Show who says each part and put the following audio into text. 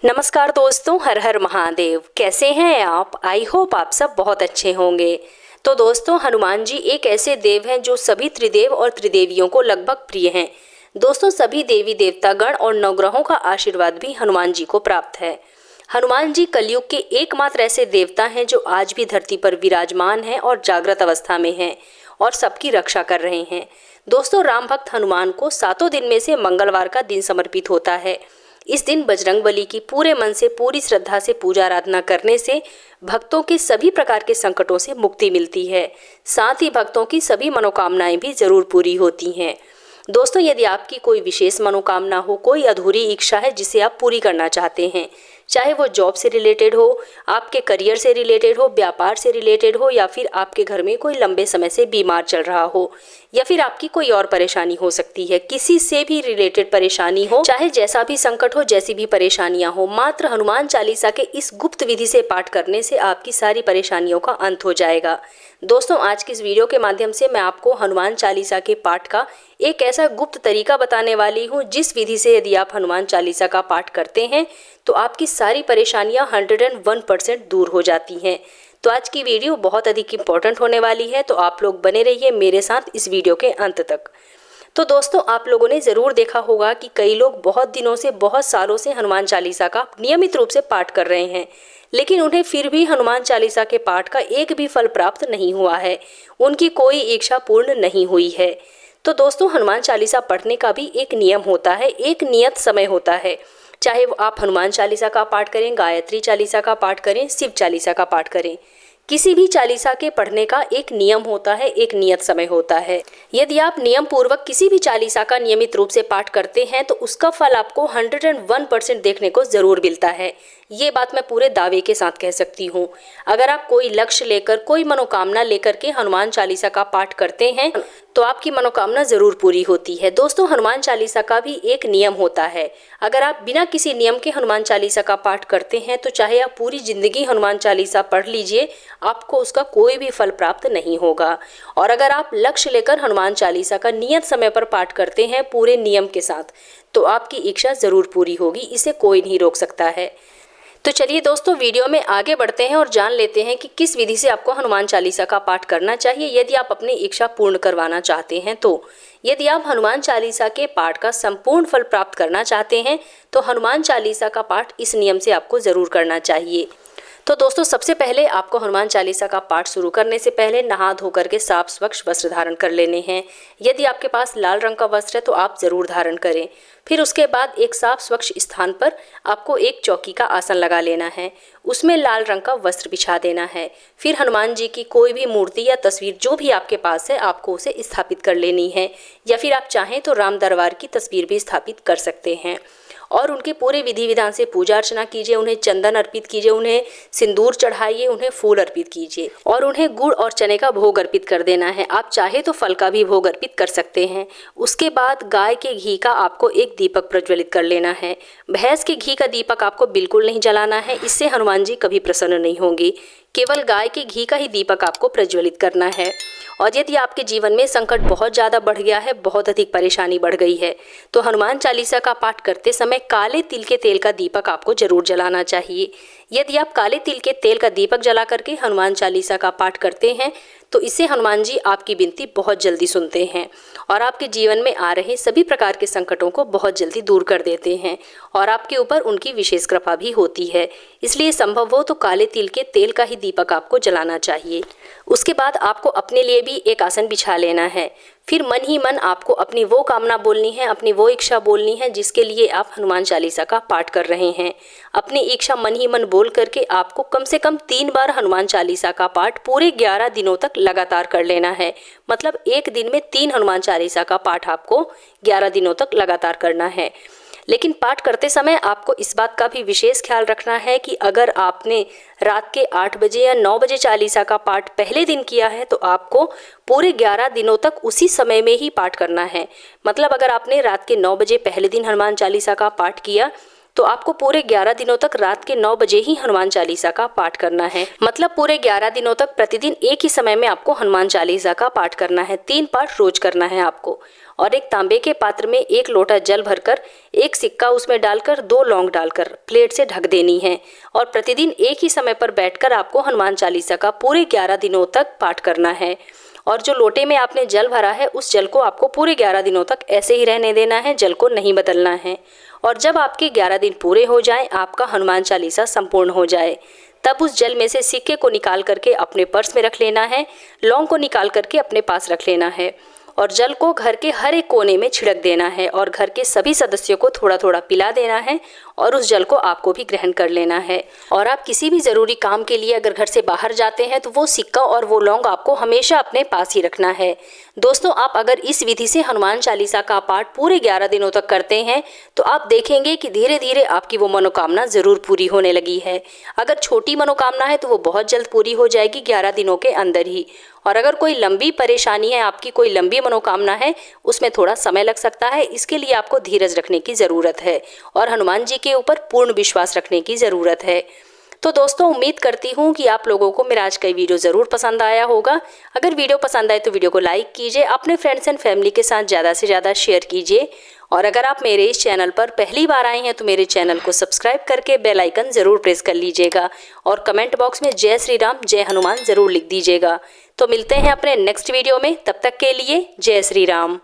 Speaker 1: नमस्कार दोस्तों, हर हर महादेव। कैसे हैं आप? आई होप आप सब बहुत अच्छे होंगे। तो दोस्तों, हनुमान जी एक ऐसे देव हैं जो सभी त्रिदेव और त्रिदेवियों को लगभग प्रिय हैं। दोस्तों, सभी देवी देवतागण और नवग्रहों का आशीर्वाद भी हनुमान जी को प्राप्त है। हनुमान जी कलयुग के एकमात्र ऐसे देवता हैं जो आज भी धरती पर विराजमान हैं और जागृत अवस्था में हैं और सबकी रक्षा कर रहे हैं। दोस्तों, राम भक्त हनुमान को 7 दिन में से मंगलवार का दिन समर्पित होता है। इस दिन बजरंगबली की पूरे मन से, पूरी श्रद्धा से पूजा आराधना करने से भक्तों के सभी प्रकार के संकटों से मुक्ति मिलती है। साथ ही भक्तों की सभी मनोकामनाएं भी जरूर पूरी होती हैं। दोस्तों, यदि आपकी कोई विशेष मनोकामना हो, कोई अधूरी इच्छा है जिसे आप पूरी करना चाहते हैं, चाहे वो जॉब से रिलेटेड हो, आपके करियर से रिलेटेड हो, व्यापार से रिलेटेड हो, या फिर आपके घर में कोई लंबे समय से बीमार चल रहा हो, या फिर आपकी कोई और परेशानी हो सकती है, किसी से भी रिलेटेड परेशानी हो, चाहे जैसा भी संकट हो, जैसी भी परेशानियां हो, मात्र हनुमान चालीसा के इस गुप्त विधि से पाठ करने से आपकी सारी परेशानियों का अंत हो जाएगा। दोस्तों, आज की इस वीडियो के माध्यम से मैं आपको हनुमान चालीसा के पाठ का एक ऐसा गुप्त तरीका बताने वाली हूँ जिस विधि से यदि आप हनुमान चालीसा का पाठ करते हैं तो आपकी सारी परेशानियां 101% दूर हो जाती हैं। तो आज की वीडियो बहुत अधिक इम्पोर्टेंट होने वाली है, तो आप लोग बने रहिए मेरे साथ इस वीडियो के अंत तक। तो दोस्तों, आप लोगों ने ज़रूर देखा होगा कि कई लोग बहुत दिनों से, बहुत सालों से हनुमान चालीसा का नियमित रूप से पाठ कर रहे हैं, लेकिन उन्हें फिर भी हनुमान चालीसा के पाठ का एक भी फल प्राप्त नहीं हुआ है, उनकी कोई इच्छा पूर्ण नहीं हुई है। तो दोस्तों, हनुमान चालीसा पढ़ने का भी एक नियम होता है, एक नियत समय होता है। चाहे वो आप हनुमान चालीसा का पाठ करें, गायत्री चालीसा का पाठ करें, शिव चालीसा का पाठ करें, किसी भी चालीसा के पढ़ने का एक नियम होता है, एक नियत समय होता है। यदि आप नियम पूर्वक किसी भी चालीसा का नियमित रूप से पाठ करते हैं तो उसका फल आपको 101% देखने को जरूर मिलता है। ये बात मैं पूरे दावे के साथ कह सकती हूँ। अगर आप कोई लक्ष्य लेकर, कोई मनोकामना लेकर के हनुमान चालीसा का पाठ करते हैं तो आपकी मनोकामना जरूर पूरी होती है। दोस्तों, हनुमान चालीसा का भी एक नियम होता है। अगर आप बिना किसी नियम के हनुमान चालीसा का पाठ करते हैं तो चाहे आप पूरी जिंदगी हनुमान चालीसा पढ़ लीजिए, आपको उसका कोई भी फल प्राप्त नहीं होगा। और अगर आप लक्ष्य लेकर हनुमान चालीसा का नियत समय पर पाठ करते हैं पूरे नियम के साथ, तो आपकी इच्छा जरूर पूरी होगी, इसे कोई नहीं रोक सकता है। तो चलिए दोस्तों, वीडियो में आगे बढ़ते हैं और जान लेते हैं कि किस विधि से आपको हनुमान चालीसा का पाठ करना चाहिए यदि आप अपनी इच्छा पूर्ण करवाना चाहते हैं। तो यदि आप हनुमान चालीसा के पाठ का संपूर्ण फल प्राप्त करना चाहते हैं तो हनुमान चालीसा का पाठ इस नियम से आपको जरूर करना चाहिए। तो दोस्तों, सबसे पहले आपको हनुमान चालीसा का पाठ शुरू करने से पहले नहा धो करके साफ स्वच्छ वस्त्र धारण कर लेने हैं। यदि आपके पास लाल रंग का वस्त्र है तो आप ज़रूर धारण करें। फिर उसके बाद एक साफ स्वच्छ स्थान पर आपको एक चौकी का आसन लगा लेना है, उसमें लाल रंग का वस्त्र बिछा देना है। फिर हनुमान जी की कोई भी मूर्ति या तस्वीर जो भी आपके पास है आपको उसे स्थापित कर लेनी है, या फिर आप चाहें तो राम दरबार की तस्वीर भी स्थापित कर सकते हैं। और उनके पूरे विधि विधान से पूजा अर्चना कीजिए, उन्हें चंदन अर्पित कीजिए, उन्हें सिंदूर चढ़ाइए, उन्हें फूल अर्पित कीजिए और उन्हें गुड़ और चने का भोग अर्पित कर देना है। आप चाहे तो फल का भी भोग अर्पित कर सकते हैं। उसके बाद गाय के घी का आपको एक दीपक प्रज्वलित कर लेना है। भैंस के घी का दीपक आपको बिल्कुल नहीं जलाना है, इससे हनुमान जी कभी प्रसन्न नहीं होंगे। केवल गाय के घी का ही दीपक आपको प्रज्वलित करना है। और यदि आपके जीवन में संकट बहुत ज़्यादा बढ़ गया है, बहुत अधिक परेशानी बढ़ गई है, तो हनुमान चालीसा का पाठ करते समय काले तिल के तेल का दीपक आपको जरूर जलाना चाहिए। यदि आप काले तिल के तेल का दीपक जला करके हनुमान चालीसा का पाठ करते हैं तो इससे हनुमान जी आपकी विनती बहुत जल्दी सुनते हैं और आपके जीवन में आ रहे सभी प्रकार के संकटों को बहुत जल्दी दूर कर देते हैं और आपके ऊपर उनकी विशेष कृपा भी होती है। इसलिए संभव हो तो काले तिल के तेल का ही दीपक आपको जलाना चाहिए। उसके बाद आपको अपने लिए भी एक आसन बिछा लेना है। फिर मन ही मन आपको अपनी वो कामना बोलनी है, अपनी वो इच्छा बोलनी है जिसके लिए आप हनुमान चालीसा का पाठ कर रहे हैं। अपनी इच्छा मन ही मन बोल करके आपको कम से कम 3 बार हनुमान चालीसा का पाठ पूरे 11 दिनों तक लगातार कर लेना है। मतलब एक दिन में 3 हनुमान चालीसा का पाठ आपको 11 दिनों तक लगातार करना है। लेकिन पाठ करते समय आपको इस बात का भी विशेष ख्याल रखना है कि अगर आपने रात के 8 बजे या 9 बजे चालीसा का पाठ पहले दिन किया है तो आपको पूरे 11 दिनों तक उसी समय में ही पाठ करना है। मतलब अगर आपने रात के 9 बजे पहले दिन हनुमान चालीसा का पाठ किया तो आपको पूरे 11 दिनों तक रात के 9 बजे ही हनुमान चालीसा का पाठ करना है। मतलब पूरे 11 दिनों तक प्रतिदिन एक ही समय में आपको हनुमान चालीसा का पाठ करना है। 3 पाठ रोज करना है आपको। और एक तांबे के पात्र में 1 लोटा जल भरकर 1 सिक्का उसमें डालकर 2 लौंग डालकर प्लेट से ढक देनी है। और प्रतिदिन एक ही समय पर बैठकर आपको हनुमान चालीसा का पूरे 11 दिनों तक पाठ करना है। और जो लोटे में आपने जल भरा है उस जल को आपको पूरे 11 दिनों तक ऐसे ही रहने देना है, जल को नहीं बदलना है। और जब आपके 11 दिन पूरे हो जाएं, आपका हनुमान चालीसा संपूर्ण हो जाए, तब उस जल में से सिक्के को निकाल करके अपने पर्स में रख लेना है, लौंग को निकाल करके अपने पास रख लेना है और जल को घर के हर एक कोने में छिड़क देना है और घर के सभी सदस्यों को थोड़ा थोड़ा पिला देना है और उस जल को आपको भी ग्रहण कर लेना है। और आप किसी भी ज़रूरी काम के लिए अगर घर से बाहर जाते हैं तो वो सिक्का और वो लौंग आपको हमेशा अपने पास ही रखना है। दोस्तों, आप अगर इस विधि से हनुमान चालीसा का पाठ पूरे 11 दिनों तक करते हैं तो आप देखेंगे कि धीरे धीरे आपकी वो मनोकामना ज़रूर पूरी होने लगी है। अगर छोटी मनोकामना है तो वो बहुत जल्द पूरी हो जाएगी 11 दिनों के अंदर ही। और अगर कोई लंबी परेशानी है, आपकी कोई लंबी मनोकामना है, उसमें थोड़ा समय लग सकता है। इसके लिए आपको धीरज रखने की ज़रूरत है और हनुमान जी के ऊपर पूर्ण विश्वास रखने की ज़रूरत है। तो दोस्तों, उम्मीद करती हूँ कि आप लोगों को मेरा आज का वीडियो ज़रूर पसंद आया होगा। अगर वीडियो पसंद आए तो वीडियो को लाइक कीजिए, अपने फ्रेंड्स एंड फैमिली के साथ ज़्यादा से ज़्यादा शेयर कीजिए। और अगर आप मेरे इस चैनल पर पहली बार आए हैं तो मेरे चैनल को सब्सक्राइब करके बेल आइकन ज़रूर प्रेस कर लीजिएगा और कमेंट बॉक्स में जय श्री राम जय हनुमान ज़रूर लिख दीजिएगा। तो मिलते हैं अपने नेक्स्ट वीडियो में, तब तक के लिए जय श्री राम।